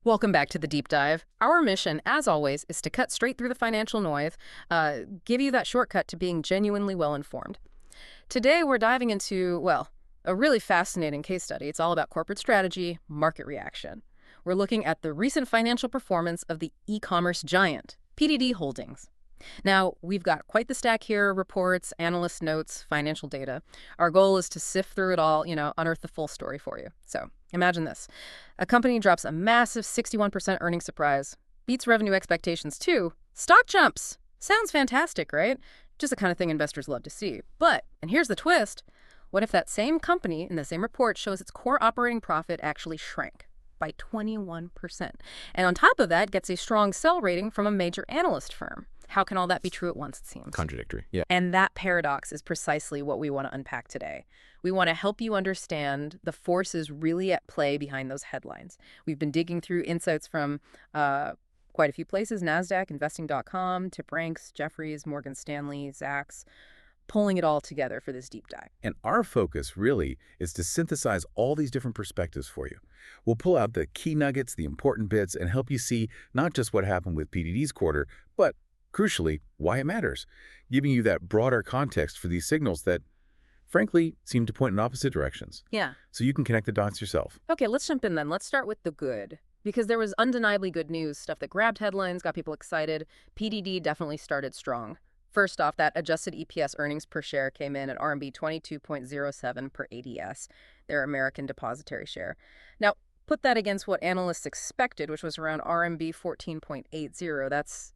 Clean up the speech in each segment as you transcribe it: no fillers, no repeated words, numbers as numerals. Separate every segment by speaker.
Speaker 1: Welcome back to the deep dive. Our mission, as always, is to cut straight through the financial noise, give you that shortcut to being genuinely well-informed. Today, we're diving into, well, a really fascinating case study. It's all about corporate strategy, market reaction. We're looking at the recent financial performance of the e-commerce giant, PDD Holdings. Now, we've got quite the stack here: reports, analyst notes, financial data. Our goal is to sift through it all, unearth the full story for you. So imagine this. A company drops a massive 61% earnings surprise, beats revenue expectations too. Stock jumps. Sounds fantastic, right? Just the kind of thing investors love to see. But, and here's the twist, what if that same company in the same report shows its core operating profit actually shrank by 21%? And on top of that, gets a strong sell rating from a major analyst firm. How can all that be true at once, it seems?
Speaker 2: Contradictory, yeah.
Speaker 1: And that paradox is precisely what we want to unpack today. We want to help you understand the forces really at play behind those headlines. We've been digging through insights from quite a few places: NASDAQ, Investing.com, TipRanks, Jefferies, Morgan Stanley, Zacks, pulling it all together for this deep dive.
Speaker 2: And our focus really is to synthesize all these different perspectives for you. We'll pull out the key nuggets, the important bits, and help you see not just what happened with PDD's quarter, but crucially, why it matters, giving you that broader context for these signals that, frankly, seem to point in opposite directions.
Speaker 1: Yeah.
Speaker 2: So you can connect the dots yourself.
Speaker 1: Okay, let's jump in then. Let's start with the good, because there was undeniably good news, stuff that grabbed headlines, got people excited. PDD definitely started strong. First off, that adjusted EPS earnings per share came in at RMB 22.07 per ADS, their American depository share. Now, put that against what analysts expected, which was around RMB 14.80. That's,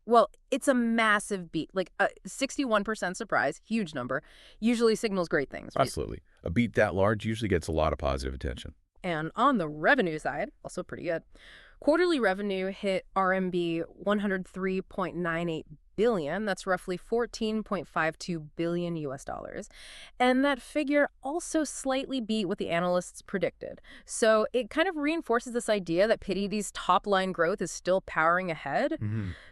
Speaker 1: well, it's a massive beat. Like a 61% surprise, huge number, usually signals great things. Right?
Speaker 2: Absolutely. A beat that large usually gets a lot of positive attention.
Speaker 1: And on the revenue side, also pretty good. Quarterly revenue hit RMB 103.98 billion. That's roughly 14.52 billion US dollars. And that figure also slightly beat what the analysts predicted. So it kind of reinforces this idea that PDD's top-line growth is still powering ahead.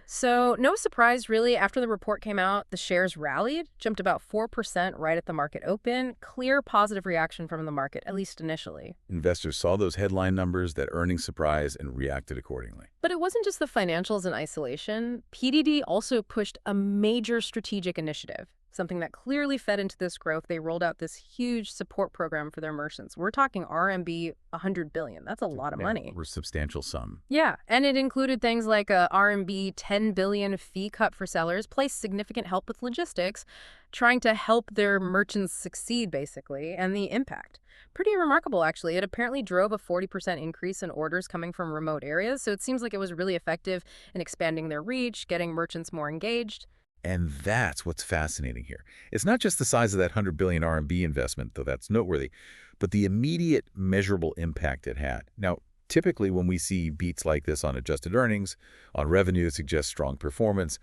Speaker 1: So no surprise, really. After the report came out, the shares rallied, jumped about 4% right at the market open. Clear positive reaction from the market, at least initially.
Speaker 2: Investors saw those headline numbers, that earnings surprise, and reacted accordingly.
Speaker 1: But it wasn't just the financials in isolation. PDD also pushed a major strategic initiative, something that clearly fed into this growth. They rolled out this huge support program for their merchants. We're talking RMB 100 billion. That's a lot of money.
Speaker 2: A substantial sum.
Speaker 1: Yeah, and it included things like a RMB 10 billion fee cut for sellers, plus significant help with logistics, trying to help their merchants succeed, basically, and the impact. Pretty remarkable, actually. It apparently drove a 40% increase in orders coming from remote areas, so it seems like it was really effective in expanding their reach, getting merchants more engaged.
Speaker 2: And that's what's fascinating here. It's not just the size of that 100 billion RMB investment, though that's noteworthy, but the immediate measurable impact it had. Now, typically when we see beats like this on adjusted earnings, on revenue, it suggests strong performance,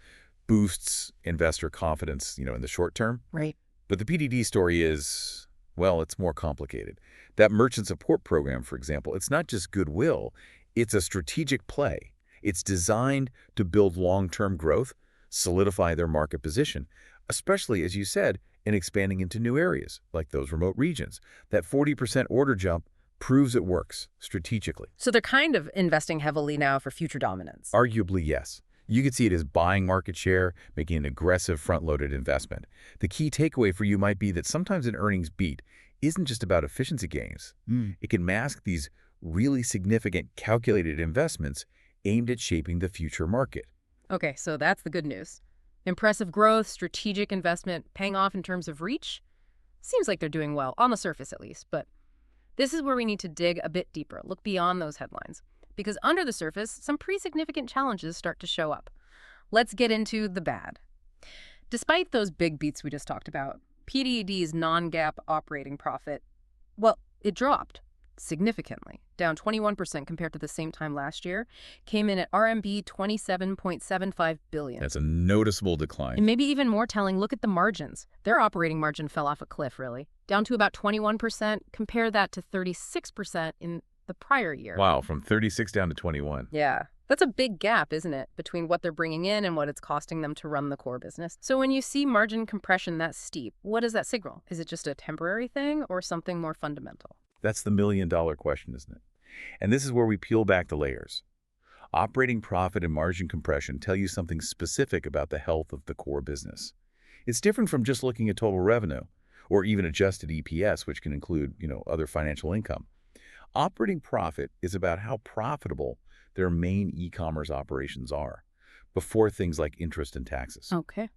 Speaker 2: boosts investor confidence, in the short term.
Speaker 1: Right.
Speaker 2: But the PDD story is, well, it's more complicated. That merchant support program, for example, it's not just goodwill, it's a strategic play. It's designed to build long-term growth, solidify their market position, especially, as you said, in expanding into new areas, like those remote regions. That 40% order jump proves it works strategically.
Speaker 1: So they're kind of investing heavily now for future dominance.
Speaker 2: Arguably, yes. You could see it as buying market share, making an aggressive front-loaded investment. The key takeaway for you might be that sometimes an earnings beat isn't just about efficiency gains. It can mask these really significant calculated investments aimed at shaping the future market.
Speaker 1: Okay, so that's the good news. Impressive growth, strategic investment, paying off in terms of reach. Seems like they're doing well, on the surface at least, but this is where we need to dig a bit deeper, look beyond those headlines. Because under the surface, some pretty significant challenges start to show up. Let's get into the bad. Despite those big beats we just talked about, PDD's non-GAAP operating profit, well, it dropped significantly, down 21% compared to the same time last year, came in at RMB 27.75 billion.
Speaker 2: That's a noticeable decline.
Speaker 1: And maybe even more telling, look at the margins. Their operating margin fell off a cliff, really, down to about 21%. Compare that to 36% in the prior year.
Speaker 2: Wow, from 36 down to 21.
Speaker 1: Yeah. That's a big gap, isn't it, between what they're bringing in and what it's costing them to run the core business. So when you see margin compression that steep, what does that signal? Is it just a temporary thing or something more fundamental?
Speaker 2: That's the million-dollar question, isn't it? And this is where we peel back the layers. Operating profit and margin compression tell you something specific about the health of the core business. It's different from just looking at total revenue or even adjusted EPS, which can include, other financial income. Operating profit is about how profitable their main e-commerce operations are before things like interest and taxes.
Speaker 1: Okay.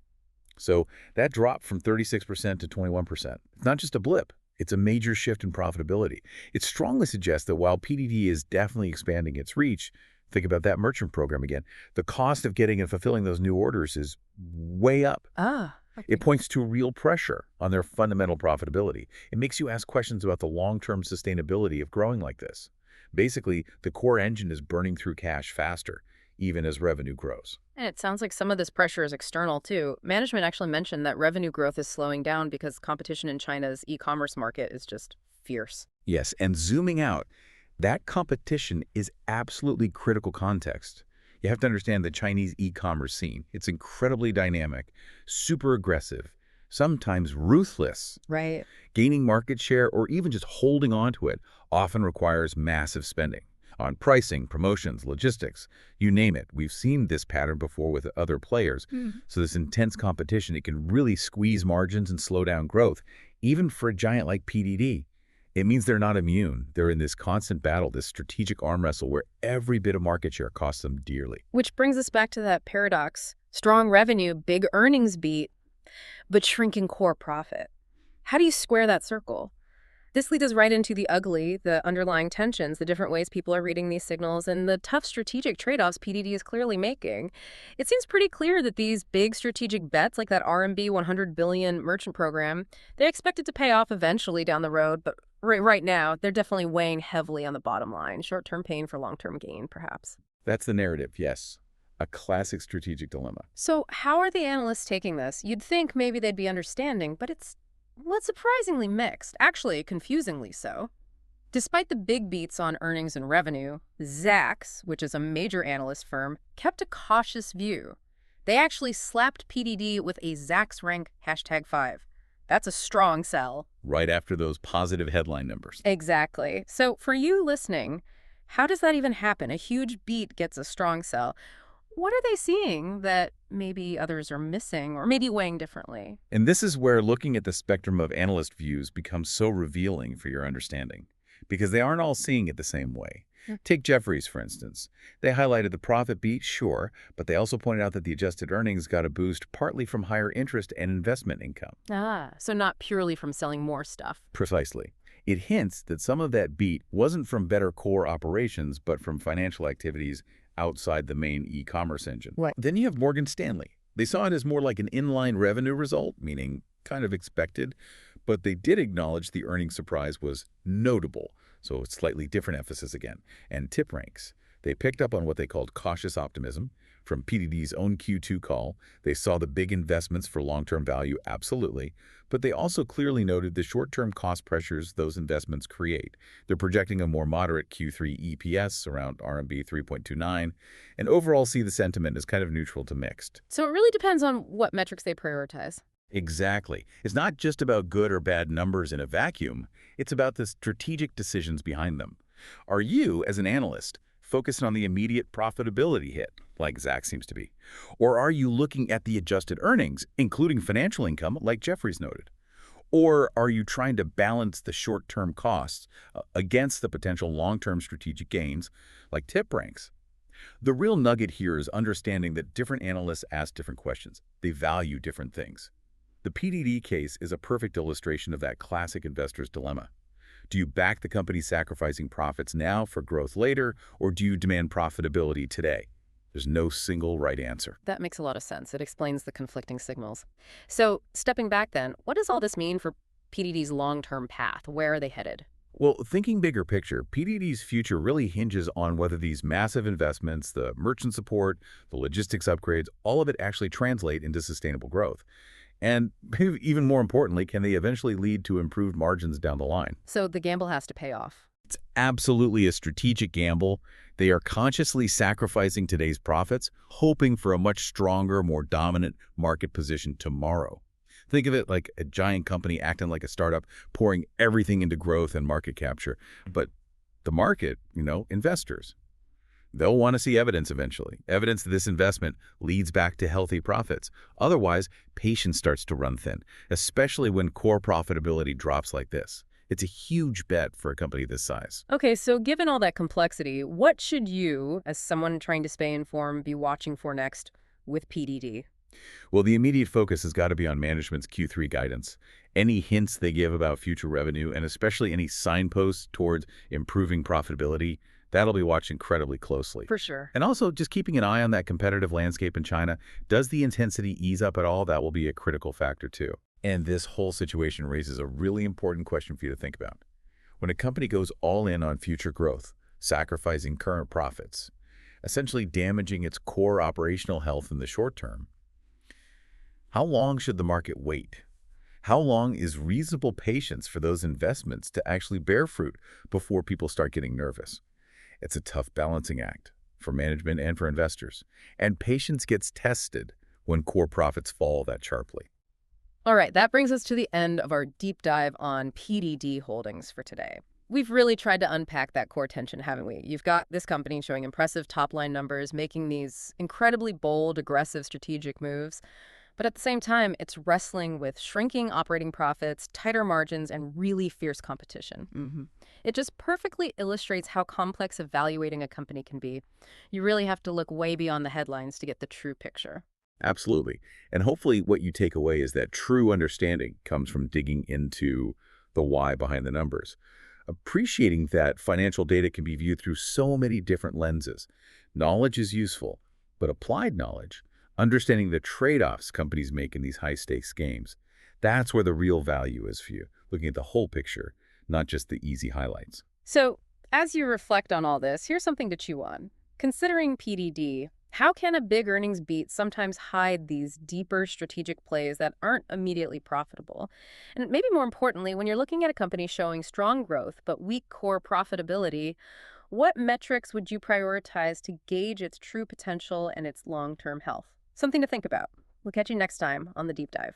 Speaker 2: So that drop from 36% to 21%, it's not just a blip. It's a major shift in profitability. It strongly suggests that while PDD is definitely expanding its reach, think about that merchant program again, the cost of getting and fulfilling those new orders is way up.
Speaker 1: Okay.
Speaker 2: It points to real pressure on their fundamental profitability. It makes you ask questions about the long-term sustainability of growing like this. Basically, the core engine is burning through cash faster, even as revenue grows.
Speaker 1: And it sounds like some of this pressure is external, too. Management actually mentioned that revenue growth is slowing down because competition in China's e-commerce market is just fierce.
Speaker 2: Yes, and zooming out, that competition is absolutely critical context. You have to understand the Chinese e-commerce scene. It's incredibly dynamic, super aggressive, sometimes ruthless.
Speaker 1: Right.
Speaker 2: Gaining market share or even just holding on to it often requires massive spending on pricing, promotions, logistics, you name it. We've seen this pattern before with other players. So this intense competition, it can really squeeze margins and slow down growth, even for a giant like PDD. It means they're not immune. They're in this constant battle, this strategic arm wrestle where every bit of market share costs them dearly.
Speaker 1: Which brings us back to that paradox. Strong revenue, big earnings beat, but shrinking core profit. How do you square that circle? This leads us right into the ugly, the underlying tensions, the different ways people are reading these signals, and the tough strategic trade-offs PDD is clearly making. It seems pretty clear that these big strategic bets, like that RMB 100 billion merchant program, they're expected to pay off eventually down the road, but right now, they're definitely weighing heavily on the bottom line. Short-term pain for long-term gain, perhaps.
Speaker 2: That's the narrative, yes. A classic strategic dilemma.
Speaker 1: So how are the analysts taking this? You'd think maybe they'd be understanding, but it's surprisingly mixed, actually confusingly so. Despite the big beats on earnings and revenue, Zacks, which is a major analyst firm, kept a cautious view. They actually slapped PDD with a Zacks rank #5. That's a strong sell.
Speaker 2: Right after those positive headline numbers.
Speaker 1: Exactly. So for you listening, how does that even happen? A huge beat gets a strong sell. What are they seeing that maybe others are missing or maybe weighing differently?
Speaker 2: And this is where looking at the spectrum of analyst views becomes so revealing for your understanding, because they aren't all seeing it the same way. Take Jefferies, for instance. They highlighted the profit beat, sure, but they also pointed out that the adjusted earnings got a boost partly from higher interest and investment income.
Speaker 1: So not purely from selling more stuff.
Speaker 2: Precisely. It hints that some of that beat wasn't from better core operations, but from financial activities outside the main e-commerce engine.
Speaker 1: Right.
Speaker 2: Then you have Morgan Stanley. They saw it as more like an inline revenue result, meaning kind of expected, but they did acknowledge the earnings surprise was notable, so it's slightly different emphasis again. And tip ranks. They picked up on what they called cautious optimism. From PDD's own Q2 call, they saw the big investments for long-term value, absolutely, but they also clearly noted the short-term cost pressures those investments create. They're projecting a more moderate Q3 EPS, around RMB 3.29, and overall see the sentiment as kind of neutral to mixed.
Speaker 1: So it really depends on what metrics they prioritize.
Speaker 2: Exactly. It's not just about good or bad numbers in a vacuum. It's about the strategic decisions behind them. Are you, as an analyst, focused on the immediate profitability hit, like Zach seems to be? Or are you looking at the adjusted earnings, including financial income, like Jefferies noted? Or are you trying to balance the short-term costs against the potential long-term strategic gains, like tip ranks? The real nugget here is understanding that different analysts ask different questions. They value different things. The PDD case is a perfect illustration of that classic investor's dilemma. Do you back the company sacrificing profits now for growth later, or do you demand profitability today? There's no single right answer.
Speaker 1: That makes a lot of sense. It explains the conflicting signals. So stepping back then, what does all this mean for PDD's long-term path? Where are they headed?
Speaker 2: Well, thinking bigger picture, PDD's future really hinges on whether these massive investments, the merchant support, the logistics upgrades, all of it actually translate into sustainable growth. And even more importantly, can they eventually lead to improved margins down the line?
Speaker 1: So the gamble has to pay off.
Speaker 2: It's absolutely a strategic gamble. They are consciously sacrificing today's profits, hoping for a much stronger, more dominant market position tomorrow. Think of it like a giant company acting like a startup, pouring everything into growth and market capture. But The market, investors. They'll want to see evidence eventually, evidence that this investment leads back to healthy profits. Otherwise, patience starts to run thin, especially when core profitability drops like this. It's a huge bet for a company this size.
Speaker 1: Okay, so given all that complexity, what should you, as someone trying to stay informed, be watching for next with PDD?
Speaker 2: Well, the immediate focus has got to be on management's Q3 guidance. Any hints they give about future revenue, and especially any signposts towards improving profitability, that'll be watched incredibly closely.
Speaker 1: For sure.
Speaker 2: And also, just keeping an eye on that competitive landscape in China. Does the intensity ease up at all? That will be a critical factor, too. And this whole situation raises a really important question for you to think about. When a company goes all in on future growth, sacrificing current profits, essentially damaging its core operational health in the short term, how long should the market wait? How long is reasonable patience for those investments to actually bear fruit before people start getting nervous? It's a tough balancing act for management and for investors. And patience gets tested when core profits fall that sharply.
Speaker 1: All right, that brings us to the end of our deep dive on PDD Holdings for today. We've really tried to unpack that core tension, haven't we? You've got this company showing impressive top-line numbers, making these incredibly bold, aggressive strategic moves. But at the same time, it's wrestling with shrinking operating profits, tighter margins, and really fierce competition. It just perfectly illustrates how complex evaluating a company can be. You really have to look way beyond the headlines to get the true picture.
Speaker 2: Absolutely. And hopefully what you take away is that true understanding comes from digging into the why behind the numbers. Appreciating that financial data can be viewed through so many different lenses. Knowledge is useful, but applied knowledge, understanding the trade-offs companies make in these high-stakes games, that's where the real value is for you, looking at the whole picture, not just the easy highlights.
Speaker 1: So, as you reflect on all this, here's something to chew on. Considering PDD, how can a big earnings beat sometimes hide these deeper strategic plays that aren't immediately profitable? And maybe more importantly, when you're looking at a company showing strong growth but weak core profitability, what metrics would you prioritize to gauge its true potential and its long-term health? Something to think about. We'll catch you next time on The Deep Dive.